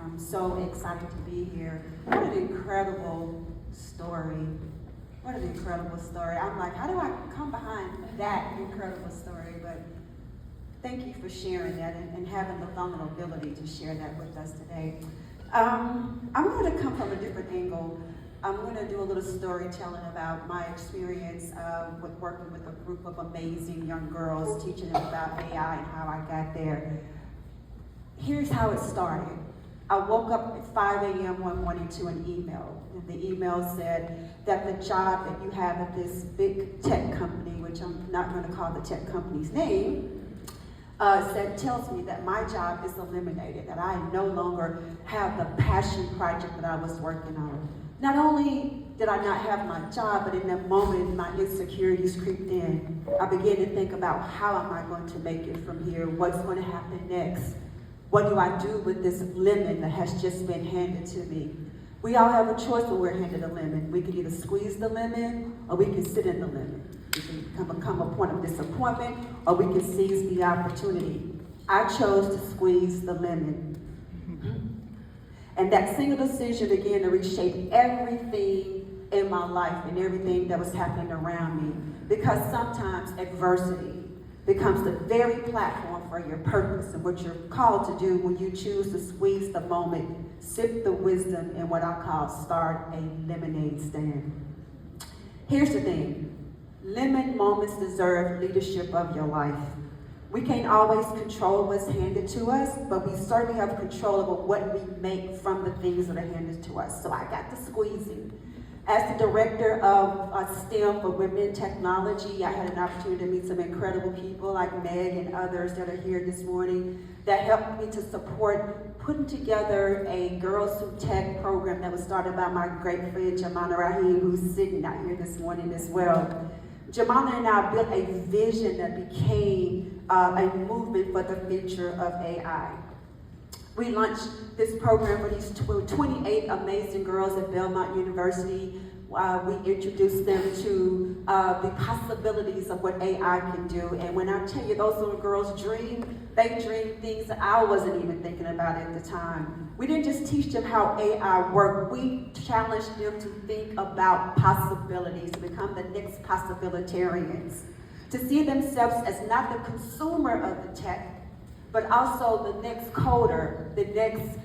I'm so excited to be here. What an incredible story. What an incredible story. I'm like, how do I come behind that incredible story? But thank you for sharing that and having the vulnerability to share that with us today. I'm going to come from a different angle. I'm going to do a little storytelling about my experience with working with a group of amazing young girls, teaching them about AI and how I got there. Here's how it started. I woke up at 5 a.m. one morning to an email. And the email said that the job that you have at this big tech company, which I'm not going to call the tech company's name, tells me that my job is eliminated, that I no longer have the passion project that I was working on. Not only did I not have my job, but in that moment, my insecurities creeped in. I began to think about how am I going to make it from here? What's going to happen next? What do I do with this lemon that has just been handed to me? We all have a choice when we're handed a lemon. We can either squeeze the lemon or we can sit in the lemon. It can become a point of disappointment or we can seize the opportunity. I chose to squeeze the lemon. And that single decision began to reshape everything in my life and everything that was happening around me. Because sometimes adversity becomes the very platform for your purpose and what you're called to do when you choose to squeeze the moment, sip the wisdom, and what I call start a lemonade stand. Here's the thing. Lemon moments deserve leadership of your life. We can't always control what's handed to us, but we certainly have control over what we make from the things that are handed to us. So I got the squeezing. As the director of STEM for Women in Technology, I had an opportunity to meet some incredible people like Meg and others that are here this morning that helped me to support putting together a Girls Who Tech program that was started by my great friend Jamana Rahim, who's sitting out here this morning as well. Jamana and I built a vision that became a movement for the future of AI. We launched this program for these 28 amazing girls at Belmont University. We introduced them to the possibilities of what AI can do. And when I tell you those little girls they dream things that I wasn't even thinking about at the time. We didn't just teach them how AI worked. We challenged them to think about possibilities, to become the next possibilitarians, to see themselves as not the consumer of the tech, but also the next coder, the next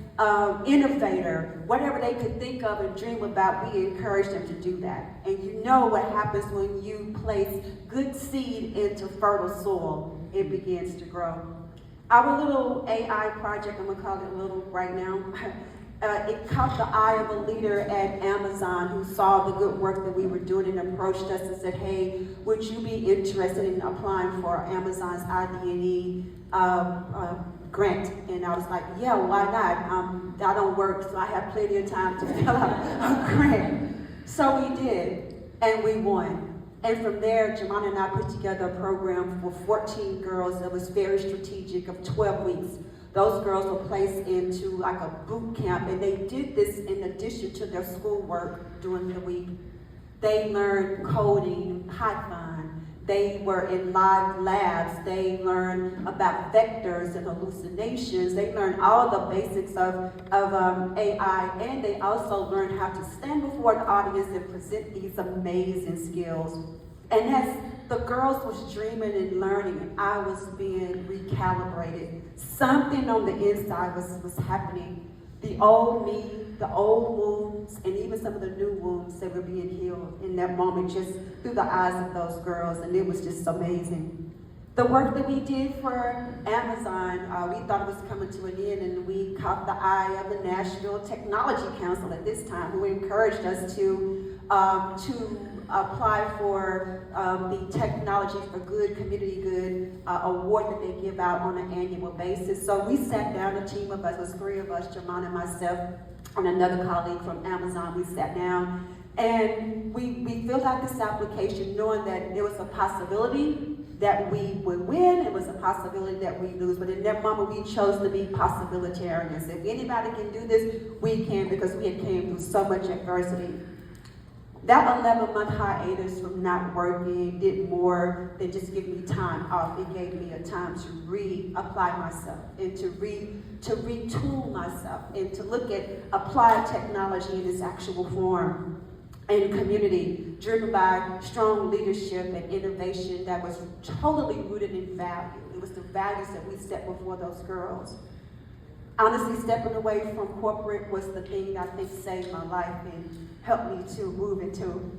innovator, whatever they could think of and dream about, we encourage them to do that. And you know what happens when you place good seed into fertile soil, it begins to grow. Our little AI project, I'm gonna call it little right now, it caught the eye of a leader at Amazon who saw the good work that we were doing and approached us and said, hey, would you be interested in applying for Amazon's ID&E grant? And I was like, yeah, why not? I don't work, so I have plenty of time to fill out a grant. So we did, and we won. And from there, Jamana and I put together a program for 14 girls that was very strategic of 12 weeks. Those girls were placed into like a boot camp, and they did this in addition to their schoolwork during the week. They learned coding, Python. They were in live labs. They learned about vectors and hallucinations. They learned all the basics of AI, and they also learned how to stand before an audience and present these amazing skills. And as the girls was dreaming and learning, and I was being recalibrated, something on the inside was happening. The old me, the old wounds, and even some of the new wounds that were being healed in that moment just through the eyes of those girls, and it was just amazing. The work that we did for Amazon, we thought it was coming to an end, and we caught the eye of the Nashville Technology Council at this time, who encouraged us to apply for the Technology for Good, Community Good award that they give out on an annual basis. So we sat down, a team of us, it was 3 of us, Jamana and myself, and another colleague from Amazon. We sat down and we filled out this application knowing that there was a possibility that we would win, it was a possibility that we lose, but in that moment we chose to be possibilitarians. If anybody can do this, we can, because we had came through so much adversity. That 11-month hiatus from not working did more than just give me time off. It gave me a time to reapply myself and to retool myself and to look at applied technology in its actual form and community, driven by strong leadership and innovation that was totally rooted in value. It was the values that we set before those girls. Honestly, stepping away from corporate was the thing I think saved my life and helped me to move into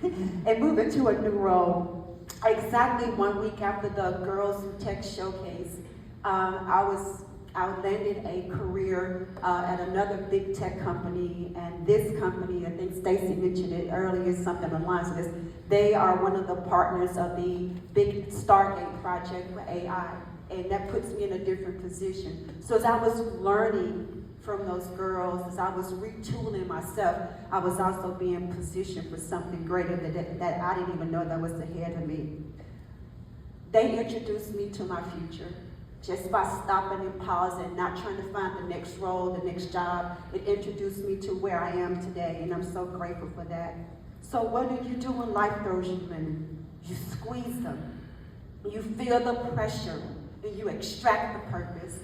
a new role. Exactly 1 week after the Girls Who Tech Showcase, I landed a career at another big tech company, and this company, I think Stacy mentioned it earlier, something along with this. They are one of the partners of the big Stargate project for AI, and that puts me in a different position. So as I was learning from those girls, as I was retooling myself, I was also being positioned for something greater that I didn't even know that was ahead of me. They introduced me to my future. Just by stopping and pausing, not trying to find the next role, the next job, it introduced me to where I am today, and I'm so grateful for that. So what do you do when life throws you lemon? You squeeze them. You feel the pressure, and you extract the purpose.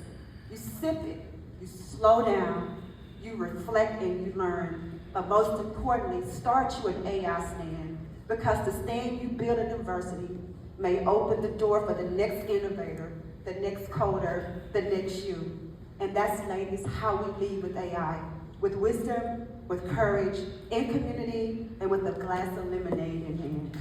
You sip it. You slow down, you reflect, and you learn. But most importantly, start you an AI stand, because the stand you build in adversity may open the door for the next innovator, the next coder, the next you. And that's, ladies, how we lead with AI. With wisdom, with courage, in community, and with a glass of lemonade in hand.